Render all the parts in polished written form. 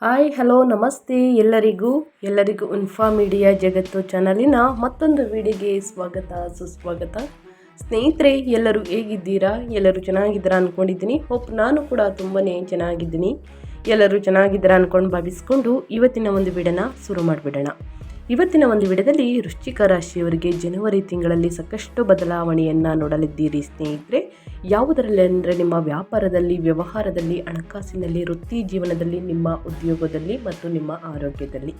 Hi hello ನಮಸ್ತೆ ಎಲ್ಲರಿಗೂ info media ಜಗತ್ತು ಚಾನಲಿನ ಮತ್ತೊಂದು ವಿಡಿಯೋಗೆ ಸ್ವಾಗತ ಸುಸ್ವಾಗತ. ಸ್ನೇಹಿತರೆ, ಎಲ್ಲರೂ ಹೇಗಿದ್ದೀರಾ? ಎಲ್ಲರೂ ಚೆನ್ನಾಗಿದ್ದೀರಾ ಅಂದ್ಕೊಂಡಿದ್ದೀನಿ. ನಾನು ಕೂಡ ತುಂಬಾ ಚೆನ್ನಾಗಿದ್ದೀನಿ. ಎಲ್ಲರೂ ಚೆನ್ನಾಗಿದ್ದೀರಾ ಅಂದ್ಕೊಂಡು ಭಾವಿಸ್ಕೊಂಡು ಇವತ್ತಿನ ಒಂದು ವಿಡಿಯೋನ ಶುರು ಮಾಡಿಬಿಡೋಣ. ಇವತ್ತಿನ ಒಂದು ವಿಡಿಯೋದಲ್ಲಿ ವೃಶ್ಚಿಕ ರಾಶಿಯವರಿಗೆ ಜನವರಿ ತಿಂಗಳಲ್ಲಿ ಸಾಕಷ್ಟು ಬದಲಾವಣೆಯನ್ನು ನೋಡಲಿದ್ದೀರಿ ಸ್ನೇಹಿತರೆ. ಯಾವುದರಲ್ಲಿ ಅಂದರೆ ನಿಮ್ಮ ವ್ಯಾಪಾರದಲ್ಲಿ, ವ್ಯವಹಾರದಲ್ಲಿ, ಹಣಕಾಸಿನಲ್ಲಿ, ವೃತ್ತಿ ಜೀವನದಲ್ಲಿ, ನಿಮ್ಮ ಉದ್ಯೋಗದಲ್ಲಿ ಮತ್ತು ನಿಮ್ಮ ಆರೋಗ್ಯದಲ್ಲಿ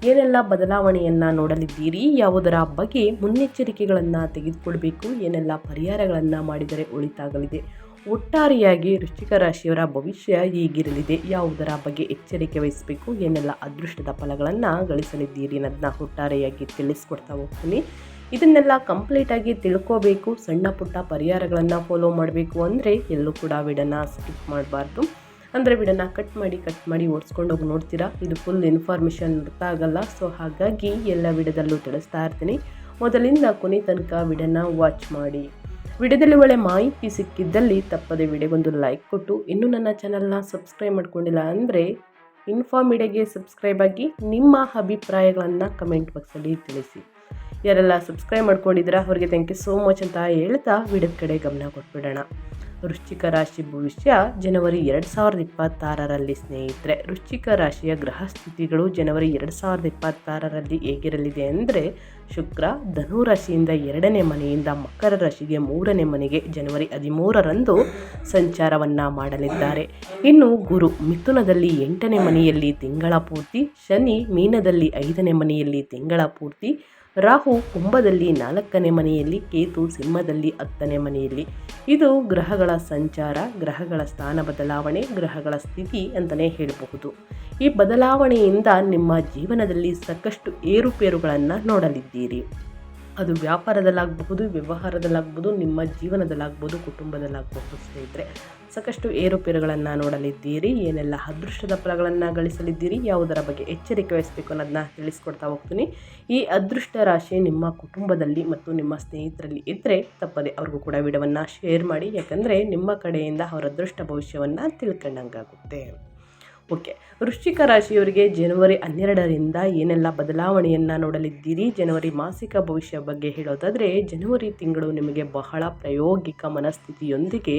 ಏನೆಲ್ಲ ಬದಲಾವಣೆಯನ್ನು ನೋಡಲಿದ್ದೀರಿ, ಯಾವುದರ ಬಗ್ಗೆ ಮುನ್ನೆಚ್ಚರಿಕೆಗಳನ್ನು ತೆಗೆದುಕೊಳ್ಬೇಕು, ಏನೆಲ್ಲ ಪರಿಹಾರಗಳನ್ನು ಮಾಡಿದರೆ ಒಳಿತಾಗಲಿದೆ, ಒಟ್ಟಾರೆಯಾಗಿ ವೃಶ್ಚಿಕ ರಾಶಿಯವರ ಭವಿಷ್ಯ ಹೀಗಿರಲಿದೆ, ಯಾವುದರ ಬಗ್ಗೆ ಎಚ್ಚರಿಕೆ ವಹಿಸಬೇಕು, ಏನೆಲ್ಲ ಅದೃಷ್ಟದ ಫಲಗಳನ್ನು ಗಳಿಸಲಿದ್ದೀರಿ ಅನ್ನೋದನ್ನ ಒಟ್ಟಾರೆಯಾಗಿ ತಿಳಿಸ್ಕೊಡ್ತಾ ಹೋಗ್ತೀನಿ. ಇದನ್ನೆಲ್ಲ ಕಂಪ್ಲೀಟಾಗಿ ತಿಳ್ಕೋಬೇಕು, ಸಣ್ಣ ಪುಟ್ಟ ಪರಿಹಾರಗಳನ್ನು ಫಾಲೋ ಮಾಡಬೇಕು ಅಂದರೆ ಎಲ್ಲೂ ಕೂಡ ವಿಡಿಯೋನ ಸ್ಕಿಪ್ ಮಾಡಬಾರ್ದು. ಅಂದರೆ ವಿಡಿಯೋನ ಕಟ್ ಮಾಡಿ ಓಡಿಸ್ಕೊಂಡು ಹೋಗಿ ನೋಡ್ತೀರಾ, ಇದು ಫುಲ್ ಇನ್ಫಾರ್ಮೇಷನ್ ಅರ್ಥ ಆಗಲ್ಲ. ಸೊ ಹಾಗಾಗಿ ಎಲ್ಲ ವಿಡಿಯೋದಲ್ಲೂ ತಿಳಿಸ್ತಾ ಇರ್ತೀನಿ. ಮೊದಲಿಂದ ಕೊನೆ ತನಕ ವಿಡಿಯೋನ ವಾಚ್ ಮಾಡಿ. ವಿಡಿಯೋದಲ್ಲಿ ಒಳ್ಳೆ ಮಾಹಿತಿ ಸಿಕ್ಕಿದ್ದಲ್ಲಿ ತಪ್ಪದೆ ವಿಡಿಯೋಗೊಂದು ಲೈಕ್ ಕೊಟ್ಟು, ಇನ್ನೂ ನನ್ನ ಚಾನಲ್ನ ಸಬ್ಸ್ಕ್ರೈಬ್ ಮಾಡ್ಕೊಂಡಿಲ್ಲ ಅಂದರೆ ಇನ್ಫಾ ಮೀಡಿಯಾಗೆ ಸಬ್ಸ್ಕ್ರೈಬ್ ಆಗಿ ನಿಮ್ಮ ಅಭಿಪ್ರಾಯಗಳನ್ನು ಕಮೆಂಟ್ ಬಾಕ್ಸಲ್ಲಿ ತಿಳಿಸಿ. ಯಾರೆಲ್ಲ ಸಬ್ಸ್ಕ್ರೈಬ್ ಮಾಡ್ಕೊಂಡಿದ್ದೀರಾ ಅವರಿಗೆ ಥ್ಯಾಂಕ್ ಯು ಸೋ ಮಚ್ ಅಂತ ಹೇಳ್ತಾ ವಿಡಿಯೋದ ಕಡೆ ಗಮನ ಕೊಟ್ಬಿಡೋಣ. ವೃಶ್ಚಿಕ ರಾಶಿ ಭವಿಷ್ಯ ಜನವರಿ 2026ರಲ್ಲಿ ಸ್ನೇಹಿತರೆ. ವೃಶ್ಚಿಕ ರಾಶಿಯ ಗ್ರಹ ಸ್ಥಿತಿಗಳು ಜನವರಿ 2026ರಲ್ಲಿ ಹೇಗಿರಲಿದೆ ಅಂದರೆ, ಶುಕ್ರ ಧನು ರಾಶಿಯಿಂದ 2ನೇ ಮನೆಯಿಂದ ಮಕರ ರಾಶಿಗೆ 3ನೇ ಮನೆಗೆ ಜನವರಿ 13ರಂದು ಸಂಚಾರವನ್ನು ಮಾಡಲಿದ್ದಾರೆ. ಇನ್ನು ಗುರು ಮಿಥುನದಲ್ಲಿ 8ನೇ ಮನೆಯಲ್ಲಿ ತಿಂಗಳ ಪೂರ್ತಿ, ಶನಿ ಮೀನದಲ್ಲಿ 5ನೇ ಮನೆಯಲ್ಲಿ ತಿಂಗಳ ಪೂರ್ತಿ, ರಾಹು ಕುಂಭದಲ್ಲಿ 4ನೇ ಮನೆಯಲ್ಲಿ, ಕೇತು ಸಿಂಹದಲ್ಲಿ 10ನೇ ಮನೆಯಲ್ಲಿ. ಇದು ಗ್ರಹಗಳ ಸಂಚಾರ, ಗ್ರಹಗಳ ಸ್ಥಾನ ಬದಲಾವಣೆ, ಗ್ರಹಗಳ ಸ್ಥಿತಿ ಅಂತಲೇ ಹೇಳಬಹುದು. ಈ ಬದಲಾವಣೆಯಿಂದ ನಿಮ್ಮ ಜೀವನದಲ್ಲಿ ಸಾಕಷ್ಟು ಏರುಪೇರುಗಳನ್ನು ನೋಡಲಿದ್ದೀರಿ. ಅದು ವ್ಯಾಪಾರದಲ್ಲಾಗಬಹುದು, ವ್ಯವಹಾರದಲ್ಲಾಗ್ಬೋದು, ನಿಮ್ಮ ಜೀವನದಲ್ಲಾಗ್ಬೋದು, ಕುಟುಂಬದಲ್ಲಾಗಬಹುದು. ಸ್ನೇಹಿತರೆ, ಸಾಕಷ್ಟು ಏರುಪೇರುಗಳನ್ನು ನೋಡಲಿದ್ದೀರಿ. ಏನೆಲ್ಲ ಅದೃಷ್ಟದ ಫಲಗಳನ್ನು ಗಳಿಸಲಿದ್ದೀರಿ, ಯಾವುದರ ಬಗ್ಗೆ ಎಚ್ಚರಿಕೆ ವಹಿಸಬೇಕು ಅನ್ನೋದನ್ನ ತಿಳಿಸ್ಕೊಡ್ತಾ ಹೋಗ್ತೀನಿ. ಈ ಅದೃಷ್ಟ ರಾಶಿ ನಿಮ್ಮ ಕುಟುಂಬದಲ್ಲಿ ಮತ್ತು ನಿಮ್ಮ ಸ್ನೇಹಿತರಲ್ಲಿ ಇದ್ದರೆ ತಪ್ಪದೆ ಅವ್ರಿಗೂ ಕೂಡ ವಿಡಿಯೋವನ್ನು ಶೇರ್ ಮಾಡಿ. ಯಾಕಂದರೆ ನಿಮ್ಮ ಕಡೆಯಿಂದ ಅವರ ಅದೃಷ್ಟ ಭವಿಷ್ಯವನ್ನು ತಿಳ್ಕೊಂಡಂಗಾಗುತ್ತೆ. ಓಕೆ, ವೃಶ್ಚಿಕ ರಾಶಿಯವರಿಗೆ ಜನವರಿ 12ರಿಂದ ಏನೆಲ್ಲ ಬದಲಾವಣೆಯನ್ನು ನೋಡಲಿದ್ದೀರಿ. ಜನವರಿ ಮಾಸಿಕ ಭವಿಷ್ಯ ಬಗ್ಗೆ ಹೇಳೋದಾದರೆ, ಜನವರಿ ತಿಂಗಳು ನಿಮಗೆ ಬಹಳ ಪ್ರಾಯೋಗಿಕ ಮನಸ್ಥಿತಿಯೊಂದಿಗೆ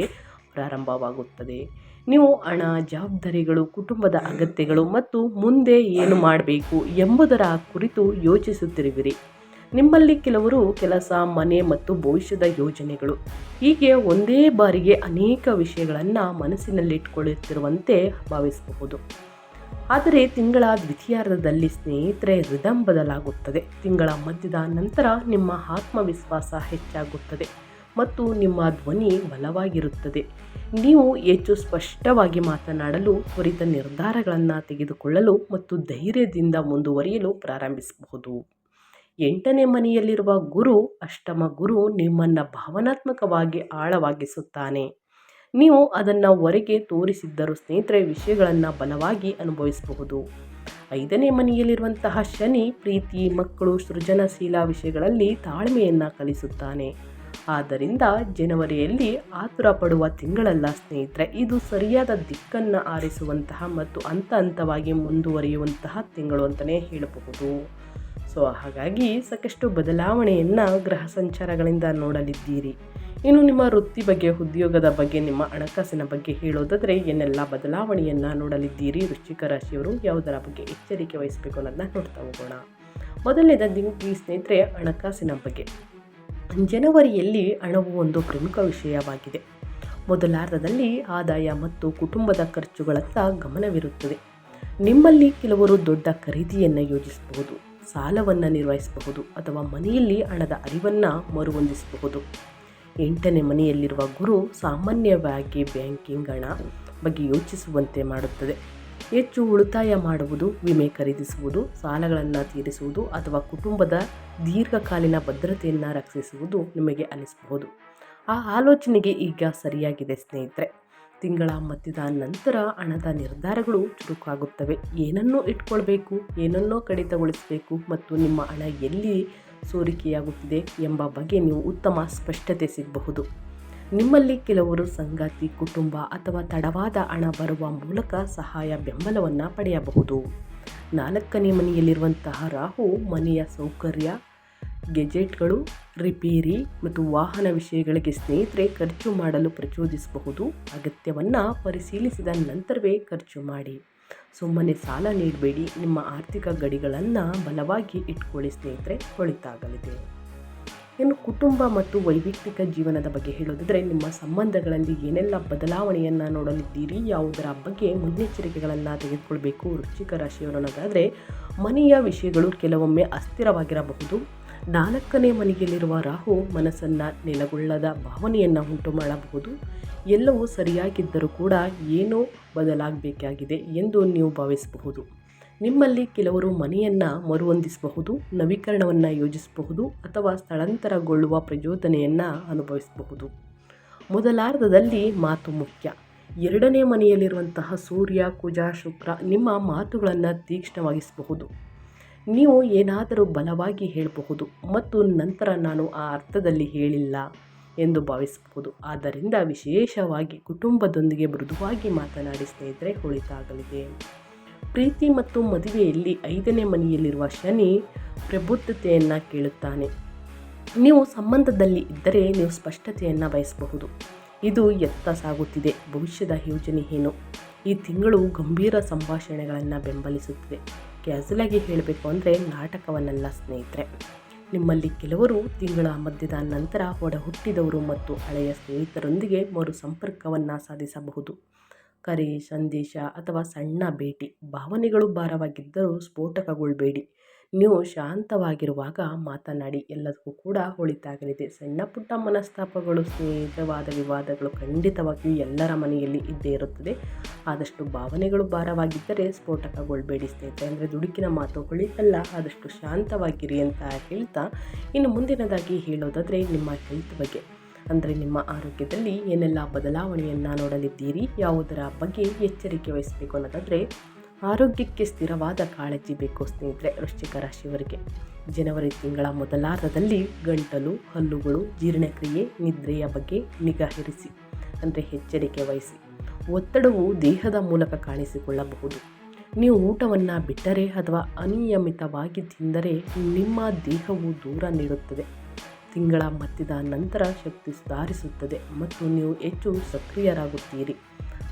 ಪ್ರಾರಂಭವಾಗುತ್ತದೆ. ನೀವು ಹಣ, ಜವಾಬ್ದಾರಿಗಳು, ಕುಟುಂಬದ ಅಗತ್ಯಗಳು ಮತ್ತು ಮುಂದೆ ಏನು ಮಾಡಬೇಕು ಎಂಬುದರ ಕುರಿತು ಯೋಚಿಸುತ್ತಿರುವಿರಿ. ನಿಮ್ಮಲ್ಲಿ ಕೆಲವರು ಕೆಲಸ, ಮನೆ ಮತ್ತು ಭವಿಷ್ಯದ ಯೋಜನೆಗಳು, ಹೀಗೆ ಒಂದೇ ಬಾರಿಗೆ ಅನೇಕ ವಿಷಯಗಳನ್ನು ಮನಸ್ಸಿನಲ್ಲಿಟ್ಕೊಳ್ಳುತ್ತಿರುವಂತೆ ಭಾವಿಸಬಹುದು. ಆದರೆ ತಿಂಗಳ ದ್ವಿತೀಯಾರ್ಧದಲ್ಲಿ ಸ್ನೇಹಿತರೆ ರಿದಮ್ ಬದಲಾಗುತ್ತದೆ. ತಿಂಗಳ ಮಧ್ಯದ ನಂತರ ನಿಮ್ಮ ಆತ್ಮವಿಶ್ವಾಸ ಹೆಚ್ಚಾಗುತ್ತದೆ ಮತ್ತು ನಿಮ್ಮ ಧ್ವನಿ ಬಲವಾಗಿರುತ್ತದೆ. ನೀವು ಹೆಚ್ಚು ಸ್ಪಷ್ಟವಾಗಿ ಮಾತನಾಡಲು, ತ್ವರಿತ ನಿರ್ಧಾರಗಳನ್ನು ತೆಗೆದುಕೊಳ್ಳಲು ಮತ್ತು ಧೈರ್ಯದಿಂದ ಮುಂದುವರಿಯಲು ಪ್ರಾರಂಭಿಸಬಹುದು. 8ನೇ ಮನೆಯಲ್ಲಿರುವ ಗುರು, ಅಷ್ಟಮ ಗುರು, ನಿಮ್ಮನ್ನು ಭಾವನಾತ್ಮಕವಾಗಿ ಆಳವಾಗಿಸುತ್ತಾನೆ. ನೀವು ಅದನ್ನು ಹೊರಗೆ ತೋರಿಸಿದ್ದರೂ ಸ್ನೇಹಿತರೆ ವಿಷಯಗಳನ್ನು ಬಲವಾಗಿ ಅನುಭವಿಸಬಹುದು. 5ನೇ ಮನೆಯಲ್ಲಿರುವಂತಹ ಶನಿ ಪ್ರೀತಿ, ಮಕ್ಕಳು, ಸೃಜನಶೀಲ ವಿಷಯಗಳಲ್ಲಿ ತಾಳ್ಮೆಯನ್ನು ಕಲಿಸುತ್ತಾನೆ. ಆದ್ದರಿಂದ ಜನವರಿಯಲ್ಲಿ ಆತುರ ಪಡುವ ತಿಂಗಳಲ್ಲ ಸ್ನೇಹಿತರೆ, ಇದು ಸರಿಯಾದ ದಿಕ್ಕನ್ನು ಆರಿಸುವಂತಹ ಮತ್ತು ಹಂತವಾಗಿ ಮುಂದುವರಿಯುವಂತಹ ತಿಂಗಳು ಅಂತಲೇ ಹೇಳಬಹುದು. ಸೊ ಹಾಗಾಗಿ ಸಾಕಷ್ಟು ಬದಲಾವಣೆಯನ್ನು ಗ್ರಹ ಸಂಚಾರಗಳಿಂದ ನೋಡಲಿದ್ದೀರಿ. ಇನ್ನು ನಿಮ್ಮ ವೃತ್ತಿ ಬಗ್ಗೆ, ಉದ್ಯೋಗದ ಬಗ್ಗೆ, ನಿಮ್ಮ ಹಣಕಾಸಿನ ಬಗ್ಗೆ ಹೇಳೋದಾದರೆ ಏನೆಲ್ಲ ಬದಲಾವಣೆಯನ್ನು ನೋಡಲಿದ್ದೀರಿ ವೃಶ್ಚಿಕ ರಾಶಿಯವರು, ಯಾವುದರ ಬಗ್ಗೆ ಎಚ್ಚರಿಕೆ ವಹಿಸಬೇಕು ಅನ್ನೋದನ್ನ ನೋಡ್ತಾ ಹೋಗೋಣ. ಮೊದಲನೇದಾಗಿ ಸ್ನೇಹಿತರೆ, ಹಣಕಾಸಿನ ಬಗ್ಗೆ. ಜನವರಿಯಲ್ಲಿ ಹಣವು ಒಂದು ಪ್ರಮುಖ ವಿಷಯವಾಗಿದೆ. ಮೊದಲಾರ್ಧದಲ್ಲಿ ಆದಾಯ ಮತ್ತು ಕುಟುಂಬದ ಖರ್ಚುಗಳತ್ತ ಗಮನವಿರುತ್ತದೆ. ನಿಮ್ಮಲ್ಲಿ ಕೆಲವರು ದೊಡ್ಡ ಖರೀದಿಯನ್ನು ಯೋಜಿಸಬಹುದು, ಸಾಲವನ್ನು ನಿರ್ವಹಿಸಬಹುದು ಅಥವಾ ಮನೆಯಲ್ಲಿ ಹಣದ ಅರಿವನ್ನು ಮರುಹೊಂದಿಸಬಹುದು. 8ನೇ ಮನೆಯಲ್ಲಿರುವ ಗುರು ಸಾಮಾನ್ಯವಾಗಿ ಬ್ಯಾಂಕಿಂಗ್, ಹಣ ಬಗ್ಗೆ ಯೋಚಿಸುವಂತೆ ಮಾಡುತ್ತದೆ. ಹೆಚ್ಚು ಉಳಿತಾಯ ಮಾಡುವುದು, ವಿಮೆ ಖರೀದಿಸುವುದು, ಸಾಲಗಳನ್ನು ತೀರಿಸುವುದು ಅಥವಾ ಕುಟುಂಬದ ದೀರ್ಘಕಾಲೀನ ಭದ್ರತೆಯನ್ನು ರಕ್ಷಿಸುವುದು ನಿಮಗೆ ಅನಿಸಬಹುದು. ಆ ಆಲೋಚನೆಗೆ ಈಗ ಸರಿಯಾಗಿದೆ ಸ್ನೇಹಿತರೆ. ತಿಂಗಳ ಮಧ್ಯದ ನಂತರ ಹಣದ ನಿರ್ಧಾರಗಳು ಚುರುಕಾಗುತ್ತವೆ. ಏನನ್ನು ಇಟ್ಕೊಳ್ಬೇಕು, ಏನನ್ನೋ ಕಡಿತಗೊಳಿಸಬೇಕು ಮತ್ತು ನಿಮ್ಮ ಹಣ ಎಲ್ಲಿ ಸೋರಿಕೆಯಾಗುತ್ತಿದೆ ಎಂಬ ಬಗ್ಗೆ ನೀವು ಉತ್ತಮ ಸ್ಪಷ್ಟತೆ ಸಿಗಬಹುದು. ನಿಮ್ಮಲ್ಲಿ ಕೆಲವರು ಸಂಗಾತಿ, ಕುಟುಂಬ ಅಥವಾ ತಡವಾದ ಹಣ ಬರುವ ಮೂಲಕ ಸಹಾಯ ಬೆಂಬಲವನ್ನು ಪಡೆಯಬಹುದು. 4ನೇ ಮನೆಯಲ್ಲಿರುವಂತಹ ರಾಹು ಮನೆಯ ಸೌಕರ್ಯ, ಗೆಜೆಟ್ಗಳು, ರಿಪೇರಿ ಮತ್ತು ವಾಹನ ವಿಷಯಗಳಿಗೆ ಸ್ನೇಹಿತರೆ ಖರ್ಚು ಮಾಡಲು ಪ್ರಚೋದಿಸಬಹುದು. ಅಗತ್ಯವನ್ನು ಪರಿಶೀಲಿಸಿದ ನಂತರವೇ ಖರ್ಚು ಮಾಡಿ. ಸುಮ್ಮನೆ ಸಾಲ ನೀಡಬೇಡಿ. ನಿಮ್ಮ ಆರ್ಥಿಕ ಗಡಿಗಳನ್ನು ಬಲವಾಗಿ ಇಟ್ಕೊಳ್ಳಿ ಸ್ನೇಹಿತರೆ, ಒಳಿತಾಗಲಿದೆ. ಇನ್ನು ಕುಟುಂಬ ಮತ್ತು ವೈಯಕ್ತಿಕ ಜೀವನದ ಬಗ್ಗೆ ಹೇಳೋದಾದರೆ, ನಿಮ್ಮ ಸಂಬಂಧಗಳಲ್ಲಿ ಏನೆಲ್ಲ ಬದಲಾವಣೆಯನ್ನು ನೋಡಲಿದ್ದೀರಿ, ಯಾವುದರ ಬಗ್ಗೆ ಮುನ್ನೆಚ್ಚರಿಕೆಗಳನ್ನು ತೆಗೆದುಕೊಳ್ಬೇಕು. ವೃಶ್ಚಿಕ ರಾಶಿಯವರನ್ನಾದರೆ ಮನೆಯ ವಿಷಯಗಳು ಕೆಲವೊಮ್ಮೆ ಅಸ್ಥಿರವಾಗಿರಬಹುದು. 4ನೇ ಮನೆಯಲ್ಲಿರುವ ರಾಹು ಮನಸ್ಸನ್ನು ನೆಲೆಗೊಳ್ಳದ ಭಾವನೆಯನ್ನು ಉಂಟು ಮಾಡಬಹುದು. ಎಲ್ಲವೂ ಸರಿಯಾಗಿದ್ದರೂ ಕೂಡ ಏನೋ ಬದಲಾಗಬೇಕಾಗಿದೆ ಎಂದು ನೀವು ಭಾವಿಸಬಹುದು. ನಿಮ್ಮಲ್ಲಿ ಕೆಲವರು ಮನೆಯನ್ನು ಮರುಹೊಂದಿಸಬಹುದು, ನವೀಕರಣವನ್ನು ಯೋಜಿಸಬಹುದು ಅಥವಾ ಸ್ಥಳಾಂತರಗೊಳ್ಳುವ ಪ್ರಚೋದನೆಯನ್ನು ಅನುಭವಿಸಬಹುದು. ಮೊದಲಾರ್ಧದಲ್ಲಿ ಮಾತು ಮುಖ್ಯ. 2ನೇ ಮನೆಯಲ್ಲಿರುವಂತಹ ಸೂರ್ಯ, ಕುಜ, ಶುಕ್ರ ನಿಮ್ಮ ಮಾತುಗಳನ್ನು ತೀಕ್ಷ್ಣವಾಗಿಸಬಹುದು. ನೀವು ಏನಾದರೂ ಬಲವಾಗಿ ಹೇಳಬಹುದು ಮತ್ತು ನಂತರ ನಾನು ಆ ಅರ್ಥದಲ್ಲಿ ಹೇಳಿಲ್ಲ ಎಂದು ಭಾವಿಸಬಹುದು. ಆದ್ದರಿಂದ ವಿಶೇಷವಾಗಿ ಕುಟುಂಬದೊಂದಿಗೆ ಮೃದುವಾಗಿ ಮಾತನಾಡಿ ಸ್ನೇಹಿತರೆ, ಒಳಿತಾಗಲಿದೆ. ಪ್ರೀತಿ ಮತ್ತು ಮದುವೆಯಲ್ಲಿ 5ನೇ ಮನೆಯಲ್ಲಿರುವ ಶನಿ ಪ್ರಬುದ್ಧತೆಯನ್ನು ಕೇಳುತ್ತಾನೆ. ನೀವು ಸಂಬಂಧದಲ್ಲಿ ಇದ್ದರೆ ನೀವು ಸ್ಪಷ್ಟತೆಯನ್ನು ಬಯಸಬಹುದು. ಇದು ಎತ್ತ ಸಾಗುತ್ತಿದೆ, ಭವಿಷ್ಯದ ಯೋಜನೆ ಏನು? ಈ ತಿಂಗಳು ಗಂಭೀರ ಸಂಭಾಷಣೆಗಳನ್ನು ಬೆಂಬಲಿಸುತ್ತದೆ. ಕ್ಯಾಸುಲಾಗಿ ಹೇಳಬೇಕು ಅಂದರೆ ನಾಟಕವನ್ನಲ್ಲ ಸ್ನೇಹಿತರೆ. ನಿಮ್ಮಲ್ಲಿ ಕೆಲವರು ತಿಂಗಳ ಮಧ್ಯದ ನಂತರ ಒಡ ಹುಟ್ಟಿದವರು ಮತ್ತು ಹಳೆಯ ಸ್ನೇಹಿತರೊಂದಿಗೆ ಮರು ಸಂಪರ್ಕವನ್ನು ಸಾಧಿಸಬಹುದು. ಕರೆ, ಸಂದೇಶ ಅಥವಾ ಸಣ್ಣ ಭೇಟಿ. ಭಾವನೆಗಳು ಭಾರವಾಗಿದ್ದರೂ ಸ್ಫೋಟಕಗೊಳ್ಳಬೇಡಿ. ನೀವು ಶಾಂತವಾಗಿರುವಾಗ ಮಾತನಾಡಿ, ಎಲ್ಲದಕ್ಕೂ ಕೂಡ ಒಳಿತಾಗಲಿದೆ. ಸಣ್ಣ ಪುಟ್ಟ ಮನಸ್ತಾಪಗಳು, ಸ್ನೇಹಿತವಾದ ವಿವಾದಗಳು ಖಂಡಿತವಾಗಿಯೂ ಎಲ್ಲರ ಮನೆಯಲ್ಲಿ ಇದ್ದೇ ಇರುತ್ತದೆ. ಆದಷ್ಟು ಭಾವನೆಗಳು ಭಾರವಾಗಿದ್ದರೆ ಸ್ಫೋಟಕಗೊಳ್ಳಬೇಡಿ ಸ್ನೇಹಿತರೆ. ಅಂದರೆ ದುಡುಕಿನ ಮಾತು ಹೊಳಿತಲ್ಲ, ಆದಷ್ಟು ಶಾಂತವಾಗಿರಿ ಅಂತ ಹೇಳ್ತಾ, ಇನ್ನು ಮುಂದಿನದಾಗಿ ಹೇಳೋದಾದರೆ ನಿಮ್ಮ ಹೆಲ್ತ್ ಬಗ್ಗೆ, ಅಂದರೆ ನಿಮ್ಮ ಆರೋಗ್ಯದಲ್ಲಿ ಏನೆಲ್ಲ ಬದಲಾವಣೆಯನ್ನು ನೋಡಲಿದ್ದೀರಿ, ಯಾವುದರ ಬಗ್ಗೆ ಎಚ್ಚರಿಕೆ ವಹಿಸಬೇಕು ಅನ್ನೋದಾದರೆ, ಆರೋಗ್ಯಕ್ಕೆ ಸ್ಥಿರವಾದ ಕಾಳಜಿ ಬೇಕು ಸ್ನೇಹಿತರೆ. ವೃಶ್ಚಿಕ ರಾಶಿಯವರಿಗೆ ಜನವರಿ ತಿಂಗಳ ಮೊದಲಾರ್ಧದಲ್ಲಿ ಗಂಟಲು, ಹಲ್ಲುಗಳು, ಜೀರ್ಣಕ್ರಿಯೆ, ನಿದ್ರೆಯ ಬಗ್ಗೆ ನಿಗಾ ಇರಿಸಿ, ಅಂದರೆ ಎಚ್ಚರಿಕೆ ವಹಿಸಿ. ಒತ್ತಡವು ದೇಹದ ಮೂಲಕ ಕಾಣಿಸಿಕೊಳ್ಳಬಹುದು. ನೀವು ಊಟವನ್ನು ಬಿಟ್ಟರೆ ಅಥವಾ ಅನಿಯಮಿತವಾಗಿ ತಿಂದರೆ ನಿಮ್ಮ ದೇಹವು ದೂರ ನೀಡುತ್ತದೆ. ತಿಂಗಳ ಮಧ್ಯದ ನಂತರ ಶಕ್ತಿ ಸುಧಾರಿಸುತ್ತದೆ ಮತ್ತು ನೀವು ಹೆಚ್ಚು ಸಕ್ರಿಯರಾಗುತ್ತೀರಿ.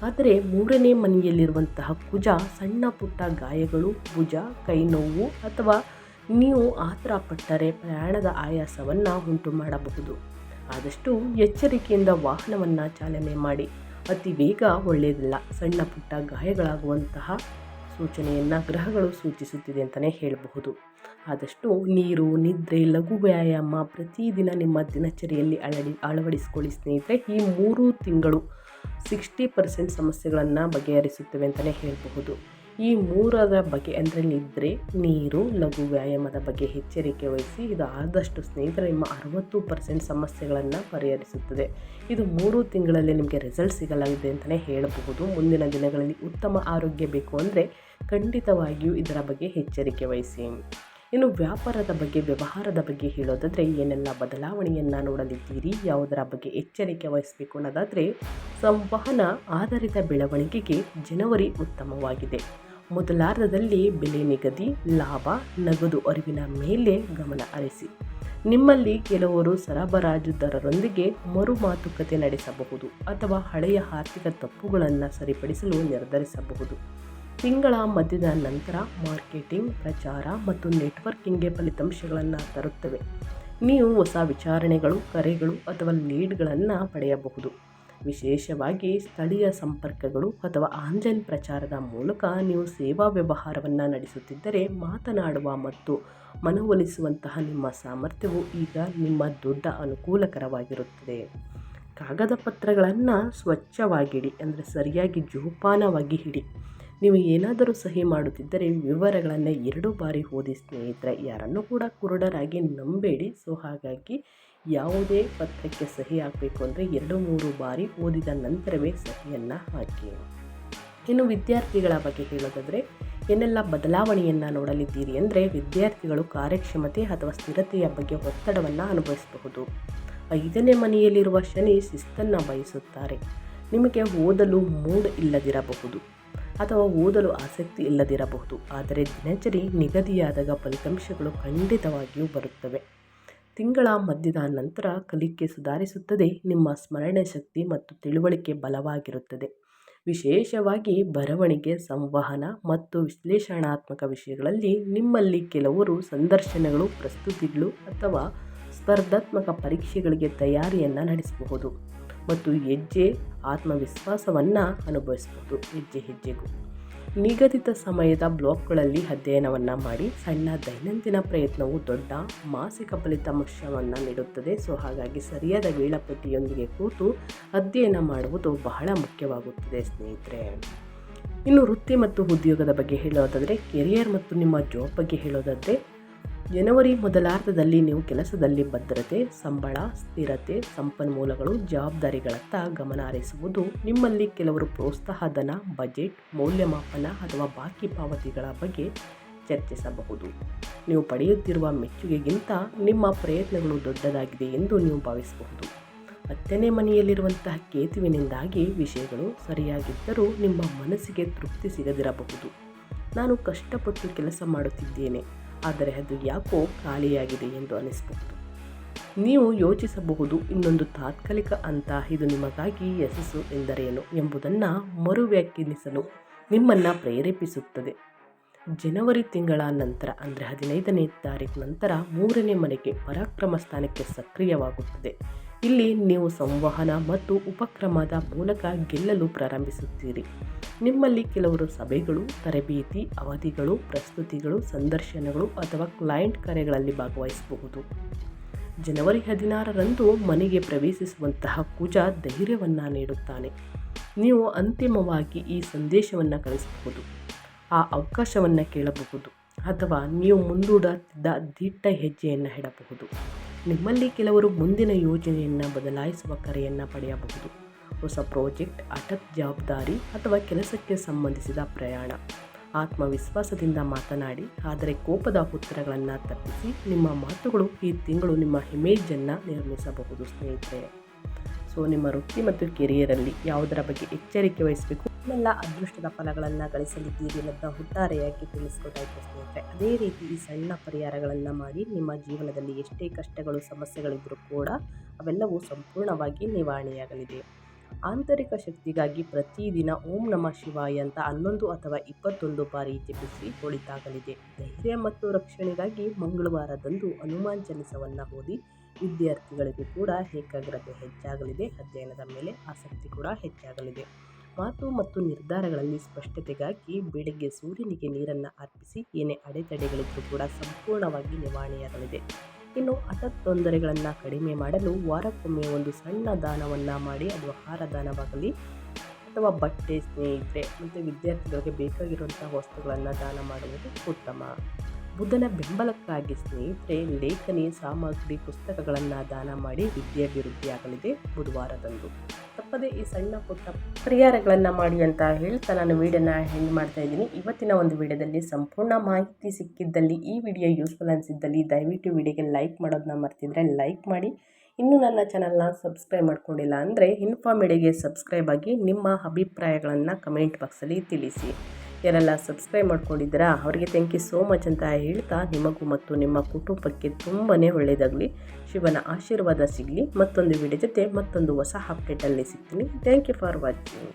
ಆದರೆ 3ನೇ ಮನೆಯಲ್ಲಿರುವಂತಹ ಕುಜ ಸಣ್ಣ ಪುಟ್ಟ ಗಾಯಗಳು, ಭುಜ, ಕೈ ನೋವು ಅಥವಾ ನೀವು ಆತರ ಪಟ್ಟರೆ ಪ್ರಯಾಣದ ಆಯಾಸವನ್ನು ಉಂಟು ಮಾಡಬಹುದು. ಆದಷ್ಟು ಎಚ್ಚರಿಕೆಯಿಂದ ವಾಹನವನ್ನು ಚಾಲನೆ ಮಾಡಿ. ಅತಿ ವೇಗ ಒಳ್ಳೆಯದಿಲ್ಲ. ಸಣ್ಣ ಪುಟ್ಟ ಗಾಯಗಳಾಗುವಂತಹ ಸೂಚನೆಯನ್ನು ಗ್ರಹಗಳು ಸೂಚಿಸುತ್ತಿದೆ ಅಂತಲೇ ಹೇಳಬಹುದು. ಆದಷ್ಟು ನೀರು, ನಿದ್ರೆ, ಲಘು ವ್ಯಾಯಾಮ ಪ್ರತಿದಿನ ನಿಮ್ಮ ದಿನಚರಿಯಲ್ಲಿ ಅಳವಡಿಸಿಕೊಳ್ಳಿ ಸ್ನೇಹಿತರೆ. ಈ 3 ತಿಂಗಳು 60% ಸಮಸ್ಯೆಗಳನ್ನು ಬಗೆಹರಿಸುತ್ತವೆ ಅಂತಲೇ ಹೇಳಬಹುದು. ಈ 3ರ ಬಗ್ಗೆ ಅಂದರೆ ನಿದ್ರೆ, ನೀರು, ಲಘು ವ್ಯಾಯಾಮದ ಬಗ್ಗೆ ಎಚ್ಚರಿಕೆ ವಹಿಸಿ. ಇದು ಆದಷ್ಟು ಸ್ನೇಹಿತರೆ ನಿಮ್ಮ 60% ಸಮಸ್ಯೆಗಳನ್ನು ಪರಿಹರಿಸುತ್ತದೆ. ಇದು 3 ತಿಂಗಳಲ್ಲಿ ನಿಮಗೆ ರಿಸಲ್ಟ್ ಸಿಗಲಿದೆ ಅಂತಲೇ ಹೇಳಬಹುದು. ಮುಂದಿನ ದಿನಗಳಲ್ಲಿ ಉತ್ತಮ ಆರೋಗ್ಯ ಬೇಕು ಅಂದರೆ ಖಂಡಿತವಾಗಿಯೂ ಇದರ ಬಗ್ಗೆ ಎಚ್ಚರಿಕೆ ವಹಿಸಿ. ಇನ್ನು ವ್ಯಾಪಾರದ ಬಗ್ಗೆ, ವ್ಯವಹಾರದ ಬಗ್ಗೆ ಹೇಳೋದಾದರೆ ಏನೆಲ್ಲ ಬದಲಾವಣೆಯನ್ನು ನೋಡಲಿದ್ದೀರಿ, ಯಾವುದರ ಬಗ್ಗೆ ಎಚ್ಚರಿಕೆ ವಹಿಸಬೇಕು ಅನ್ನೋದಾದರೆ, ಸಂವಹನ ಆಧಾರಿತ ಬೆಳವಣಿಗೆಗೆ ಜನವರಿ ಉತ್ತಮವಾಗಿದೆ. ಮೊದಲಾರ್ಧದಲ್ಲಿ ಬೆಲೆ ನಿಗದಿ, ಲಾಭ, ನಗದು ಅರಿವಿನ ಮೇಲೆ ಗಮನ ಹರಿಸಿ. ನಿಮ್ಮಲ್ಲಿ ಕೆಲವರು ಸರಬರಾಜುದಾರರೊಂದಿಗೆ ಮರು ಮಾತುಕತೆ ನಡೆಸಬಹುದು ಅಥವಾ ಹಳೆಯ ಆರ್ಥಿಕ ತಪ್ಪುಗಳನ್ನು ಸರಿಪಡಿಸಲು ನಿರ್ಧರಿಸಬಹುದು. ತಿಂಗಳ ಮಧ್ಯದ ನಂತರ ಮಾರ್ಕೆಟಿಂಗ್, ಪ್ರಚಾರ ಮತ್ತು ನೆಟ್ವರ್ಕಿಂಗ್ಗೆ ಫಲಿತಾಂಶಗಳನ್ನು ತರುತ್ತವೆ. ನೀವು ಹೊಸ ವಿಚಾರಣೆಗಳು, ಕರೆಗಳು ಅಥವಾ ಲೀಡ್ಗಳನ್ನು ಪಡೆಯಬಹುದು. ವಿಶೇಷವಾಗಿ ಸ್ಥಳೀಯ ಸಂಪರ್ಕಗಳು ಅಥವಾ ಆನ್ಲೈನ್ ಪ್ರಚಾರದ ಮೂಲಕ ನೀವು ಸೇವಾ ವ್ಯವಹಾರವನ್ನು ನಡೆಸುತ್ತಿದ್ದರೆ ಮಾತನಾಡುವ ಮತ್ತು ಮನವೊಲಿಸುವಂತಹ ನಿಮ್ಮ ಸಾಮರ್ಥ್ಯವು ಈಗ ನಿಮ್ಮ ದೊಡ್ಡ ಅನುಕೂಲಕರವಾಗಿರುತ್ತದೆ. ಕಾಗದ ಪತ್ರಗಳನ್ನು ಸ್ವಚ್ಛವಾಗಿಡಿ, ಅಂದರೆ ಸರಿಯಾಗಿ ಜೋಪಾನವಾಗಿ ಇಡಿ. ನೀವು ಏನಾದರೂ ಸಹಿ ಮಾಡುತ್ತಿದ್ದರೆ ವಿವರಗಳನ್ನು 2 ಬಾರಿ ಓದಿ ಸ್ನೇಹಿತರೆ. ಯಾರನ್ನು ಕೂಡ ಕುರುಡರಾಗಿ ನಂಬೇಡಿ. ಸೊ ಹಾಗಾಗಿ ಯಾವುದೇ ಪತ್ರಕ್ಕೆ ಸಹಿ ಹಾಕಬೇಕು ಅಂದರೆ 2-3 ಬಾರಿ ಓದಿದ ನಂತರವೇ ಸಹಿಯನ್ನು ಹಾಕಿ. ಇನ್ನು ವಿದ್ಯಾರ್ಥಿಗಳ ಬಗ್ಗೆ ಹೇಳೋದಾದರೆ ಏನೆಲ್ಲ ಬದಲಾವಣೆಯನ್ನು ನೋಡಲಿದ್ದೀರಿ ಅಂದರೆ, ವಿದ್ಯಾರ್ಥಿಗಳು ಕಾರ್ಯಕ್ಷಮತೆ ಅಥವಾ ಸ್ಥಿರತೆಯ ಬಗ್ಗೆ ಒತ್ತಡವನ್ನು ಅನುಭವಿಸಬಹುದು. 5ನೇ ಮನೆಯಲ್ಲಿರುವ ಶನಿ ಶಿಸ್ತನ್ನು ಬಯಸುತ್ತಾರೆ. ನಿಮಗೆ ಓದಲು ಮೂಡ್ ಇಲ್ಲದಿರಬಹುದು ಅಥವಾ ಓದಲು ಆಸಕ್ತಿ ಇಲ್ಲದಿರಬಹುದು. ಆದರೆ ದಿನಚರಿ ನಿಗದಿಯಾದಾಗ ಫಲಿತಾಂಶಗಳು ಖಂಡಿತವಾಗಿಯೂ ಬರುತ್ತವೆ. ತಿಂಗಳ ಮಧ್ಯದ ನಂತರ ಕಲಿಕೆ ಸುಧಾರಿಸುತ್ತದೆ. ನಿಮ್ಮ ಸ್ಮರಣೆ ಶಕ್ತಿ ಮತ್ತು ತಿಳುವಳಿಕೆ ಬಲವಾಗಿರುತ್ತದೆ. ವಿಶೇಷವಾಗಿ ಬರವಣಿಗೆ, ಸಂವಹನ ಮತ್ತು ವಿಶ್ಲೇಷಣಾತ್ಮಕ ವಿಷಯಗಳಲ್ಲಿ ನಿಮ್ಮಲ್ಲಿ ಕೆಲವರು ಸಂದರ್ಶನಗಳು, ಪ್ರಸ್ತುತಿಗಳು ಅಥವಾ ಸ್ಪರ್ಧಾತ್ಮಕ ಪರೀಕ್ಷೆಗಳಿಗೆ ತಯಾರಿಯನ್ನು ನಡೆಸಬಹುದು ಮತ್ತು ಆತ್ಮವಿಶ್ವಾಸವನ್ನು ಅನುಭವಿಸಬಹುದು. ಹೆಜ್ಜೆಗೂ ನಿಗದಿತ ಸಮಯದ ಬ್ಲಾಕ್ಗಳಲ್ಲಿ ಅಧ್ಯಯನವನ್ನು ಮಾಡಿ. ಸಣ್ಣ ದೈನಂದಿನ ಪ್ರಯತ್ನವು ದೊಡ್ಡ ಮಾಸಿಕ ಫಲಿತಾಂಶವನ್ನು ನೀಡುತ್ತದೆ. ಹಾಗಾಗಿ ಸರಿಯಾದ ವೇಳಾಪಟ್ಟಿಯೊಂದಿಗೆ ಕೂತು ಅಧ್ಯಯನ ಮಾಡುವುದು ಬಹಳ ಮುಖ್ಯವಾಗುತ್ತದೆ ಸ್ನೇಹಿತರೆ. ಇನ್ನು ವೃತ್ತಿ ಮತ್ತು ಉದ್ಯೋಗದ ಬಗ್ಗೆ ಹೇಳೋದಾದರೆ, ಕೆರಿಯರ್ ಮತ್ತು ನಿಮ್ಮ ಜಾಬ್ ಬಗ್ಗೆ ಹೇಳೋದಾದರೆ, ಜನವರಿ ಮೊದಲಾರ್ಧದಲ್ಲಿ ನೀವು ಕೆಲಸದಲ್ಲಿ ಭದ್ರತೆ, ಸಂಬಳ, ಸ್ಥಿರತೆ, ಸಂಪನ್ಮೂಲಗಳು, ಜವಾಬ್ದಾರಿಗಳತ್ತ ಗಮನ ಹರಿಸುವುದು. ನಿಮ್ಮಲ್ಲಿ ಕೆಲವರು ಪ್ರೋತ್ಸಾಹಧನ, ಬಜೆಟ್, ಮೌಲ್ಯಮಾಪನ ಅಥವಾ ಬಾಕಿ ಪಾವತಿಗಳ ಬಗ್ಗೆ ಚರ್ಚಿಸಬಹುದು. ನೀವು ಪಡೆಯುತ್ತಿರುವ ಮೆಚ್ಚುಗೆಗಿಂತ ನಿಮ್ಮ ಪ್ರಯತ್ನಗಳು ದೊಡ್ಡದಾಗಿದೆ ಎಂದು ನೀವು ಭಾವಿಸಬಹುದು. 10ನೇ ಮನೆಯಲ್ಲಿರುವಂತಹ ಕೇತುವಿನಿಂದಾಗಿ ವಿಷಯಗಳು ಸರಿಯಾಗಿದ್ದರೂ ನಿಮ್ಮ ಮನಸ್ಸಿಗೆ ತೃಪ್ತಿ ಸಿಗದಿರಬಹುದು. ನಾನು ಕಷ್ಟಪಟ್ಟು ಕೆಲಸ ಮಾಡುತ್ತಿದ್ದೇನೆ, ಆದರೆ ಅದು ಯಾಕೋ ಖಾಲಿಯಾಗಿದೆ ಎಂದು ಅನಿಸಬಹುದು. ನೀವು ಯೋಚಿಸಬಹುದು, ಇನ್ನೊಂದು ತಾತ್ಕಾಲಿಕ ಹಂತ, ಇದು ನಿಮಗಾಗಿ ಯಶಸ್ಸು ಎಂದರೇನು ಎಂಬುದನ್ನು ಮರುವ್ಯಾಖ್ಯಾನಿಸಲು ನಿಮ್ಮನ್ನು ಪ್ರೇರೇಪಿಸುತ್ತದೆ. ಜನವರಿ ತಿಂಗಳ ನಂತರ ಅಂದರೆ 15ನೇ ತಾರೀಕು ನಂತರ 3ನೇ ಮನೆಗೆ ಪರಾಕ್ರಮ ಸ್ಥಾನಕ್ಕೆ ಸಕ್ರಿಯವಾಗುತ್ತದೆ. ಇಲ್ಲಿ ನೀವು ಸಂವಹನ ಮತ್ತು ಉಪಕ್ರಮದ ಮೂಲಕ ಗೆಲ್ಲಲು ಪ್ರಾರಂಭಿಸುತ್ತೀರಿ. ನಿಮ್ಮಲ್ಲಿ ಕೆಲವರು ಸಭೆಗಳು, ತರಬೇತಿ ಅವಧಿಗಳು, ಪ್ರಸ್ತುತಿಗಳು, ಸಂದರ್ಶನಗಳು ಅಥವಾ ಕ್ಲೈಂಟ್ ಕಾರ್ಯಗಳಲ್ಲಿ ಭಾಗವಹಿಸಬಹುದು. ಜನವರಿ 16ರಂದು ಮನೆಗೆ ಪ್ರವೇಶಿಸುವಂತಹ ಕುಜ ಧೈರ್ಯವನ್ನು ನೀಡುತ್ತಾನೆ. ನೀವು ಅಂತಿಮವಾಗಿ ಈ ಸಂದೇಶವನ್ನು ಕಳಿಸಬಹುದು, ಆ ಅವಕಾಶವನ್ನು ಕೇಳಬಹುದು ಅಥವಾ ನೀವು ಮುಂದೂಡುತ್ತಿದ್ದ ದಿಟ್ಟ ಹೆಜ್ಜೆಯನ್ನು ಇಡಬಹುದು. ನಿಮ್ಮಲ್ಲಿ ಕೆಲವರು ಮುಂದಿನ ಯೋಜನೆಯನ್ನು ಬದಲಾಯಿಸುವ ಕರೆಯನ್ನು ಪಡೆಯಬಹುದು. ಹೊಸ ಪ್ರಾಜೆಕ್ಟ್, ಹಠಾತ್ ಜವಾಬ್ದಾರಿ ಅಥವಾ ಕೆಲಸಕ್ಕೆ ಸಂಬಂಧಿಸಿದ ಪ್ರಯಾಣ. ಆತ್ಮವಿಶ್ವಾಸದಿಂದ ಮಾತನಾಡಿ, ಆದರೆ ಕೋಪದ ಉತ್ತರಗಳನ್ನು ತಪ್ಪಿಸಿ. ನಿಮ್ಮ ಮಾತುಗಳು ಈ ತಿಂಗಳು ನಿಮ್ಮ ಇಮೇಜನ್ನು ನಿರ್ಮಿಸಬಹುದು ಸ್ನೇಹಿತರೆ. ನಿಮ್ಮ ವೃತ್ತಿ ಮತ್ತು ಕೆರಿಯರಲ್ಲಿ ಯಾವುದರ ಬಗ್ಗೆ ಎಚ್ಚರಿಕೆ ವಹಿಸಬೇಕು, ಎಲ್ಲ ಅದೃಷ್ಟದ ಫಲಗಳನ್ನು ಗಳಿಸಲಿದ್ದೀರಿ ಅನ್ನೋದನ್ನ ಒಟ್ಟಾರೆಯಾಗಿ ತಿಳಿಸ್ಕೊಟ್ಟಾಯ್ತು ಸ್ನೇಹಿತರೆ. ಅದೇ ರೀತಿ ಈ ಸಣ್ಣ ಪರಿಹಾರಗಳನ್ನು ಮಾಡಿ ನಿಮ್ಮ ಜೀವನದಲ್ಲಿ ಎಷ್ಟೇ ಕಷ್ಟಗಳು, ಸಮಸ್ಯೆಗಳಿದ್ದರೂ ಕೂಡ ಅವೆಲ್ಲವೂ ಸಂಪೂರ್ಣವಾಗಿ ನಿವಾರಣೆಯಾಗಲಿದೆ. ಆಂತರಿಕ ಶಕ್ತಿಗಾಗಿ ಪ್ರತಿದಿನ ಓಂ ನಮಃ ಶಿವಾಯ ಅಂತ 11 ಅಥವಾ 21 ಬಾರಿ ಜಪಿಸಿ ಒಳಿತಾಗಲಿದೆ. ಧೈರ್ಯ ಮತ್ತು ರಕ್ಷಣೆಗಾಗಿ ಮಂಗಳವಾರದಂದು ಹನುಮಾನ್ ಚಾಲಿಸವನ್ನು ಓದಿ. ವಿದ್ಯಾರ್ಥಿಗಳಿಗೂ ಕೂಡ ಏಕಾಗ್ರತೆ ಹೆಚ್ಚಾಗಲಿದೆ. ಅಧ್ಯಯನದ ಮೇಲೆ ಆಸಕ್ತಿ ಕೂಡ ಹೆಚ್ಚಾಗಲಿದೆ. ಮಾತು ಮತ್ತು ನಿರ್ಧಾರಗಳಲ್ಲಿ ಸ್ಪಷ್ಟತೆಗಾಗಿ ಬೆಳಗ್ಗೆ ಸೂರ್ಯನಿಗೆ ನೀರನ್ನು ಅರ್ಪಿಸಿ. ಏನೇ ಅಡೆತಡೆಗಳಿದ್ರೂ ಕೂಡ ಸಂಪೂರ್ಣವಾಗಿ ನಿವಾರಣೆಯಾಗಲಿದೆ. ಇನ್ನು ಹಠಾತ್ ತೊಂದರೆಗಳನ್ನು ಕಡಿಮೆ ಮಾಡಲು ವಾರಕ್ಕೊಮ್ಮೆ ಒಂದು ಸಣ್ಣ ದಾನವನ್ನು ಮಾಡಿ. ಅದು ಆಹಾರ ದಾನವಾಗಲಿ ಅಥವಾ ಬಟ್ಟೆ, ಸ್ನೇಹಿತರೆ ಮತ್ತು ವಿದ್ಯಾರ್ಥಿಗಳಿಗೆ ಬೇಕಾಗಿರುವಂಥ ವಸ್ತುಗಳನ್ನು ದಾನ ಮಾಡುವುದು ಉತ್ತಮ. ಬುಧನ ಬೆಂಬಲಕ್ಕಾಗಿ ಸ್ನೇಹಿತರೆ ಲೇಖನಿ ಸಾಮಗ್ರಿ, ಪುಸ್ತಕಗಳನ್ನು ದಾನ ಮಾಡಿ. ವಿದ್ಯಾಭಿವೃದ್ಧಿಯಾಗಲಿದೆ ಬುಧವಾರದಂದು. ತಪ್ಪದೆ ಈ ಸಣ್ಣ ಪುಟ್ಟ ಪರಿಹಾರಗಳನ್ನು ಮಾಡಿ ಅಂತ ಹೇಳ್ತಾ ನಾನು ವಿಡಿಯೋನ ಎಂಡ್ ಮಾಡ್ತಾ ಇದ್ದೀನಿ. ಇವತ್ತಿನ ಒಂದು ವಿಡಿಯೋದಲ್ಲಿ ಸಂಪೂರ್ಣ ಮಾಹಿತಿ ಸಿಕ್ಕಿದ್ದಲ್ಲಿ, ಈ ವಿಡಿಯೋ ಯೂಸ್ಫುಲ್ ಅನಿಸಿದ್ದಲ್ಲಿ ದಯವಿಟ್ಟು ವಿಡಿಯೋಗೆ ಲೈಕ್ ಮಾಡೋದನ್ನ ಮರ್ತಿದ್ರೆ ಲೈಕ್ ಮಾಡಿ. ಇನ್ನೂ ನನ್ನ ಚಾನಲ್ನ ಸಬ್ಸ್ಕ್ರೈಬ್ ಮಾಡ್ಕೊಂಡಿಲ್ಲ ಅಂದರೆ ಇನ್ಫಾರ್ಮಿಡಿಯಾಗೆ ಸಬ್ಸ್ಕ್ರೈಬ್ ಆಗಿ ನಿಮ್ಮ ಅಭಿಪ್ರಾಯಗಳನ್ನು ಕಮೆಂಟ್ ಬಾಕ್ಸಲ್ಲಿ ತಿಳಿಸಿ. ಯಾರೆಲ್ಲ ಸಬ್ಸ್ಕ್ರೈಬ್ ಮಾಡ್ಕೊಂಡಿದ್ದೀರಾ ಅವರಿಗೆ ಥ್ಯಾಂಕ್ ಯು ಸೋ ಮಚ್ ಅಂತ ಹೇಳ್ತಾ, ನಿಮಗೂ ಮತ್ತು ನಿಮ್ಮ ಕುಟುಂಬಕ್ಕೆ ತುಂಬಾ ಒಳ್ಳೆಯದಾಗಲಿ, ಶಿವನ ಆಶೀರ್ವಾದ ಸಿಗಲಿ. ಮತ್ತೊಂದು ವಿಡಿಯೋ ಜೊತೆ ಮತ್ತೊಂದು ಹೊಸ ಅಪ್ಡೇಟಲ್ಲಿ ಸಿಗ್ತೀನಿ. Thank you for watching.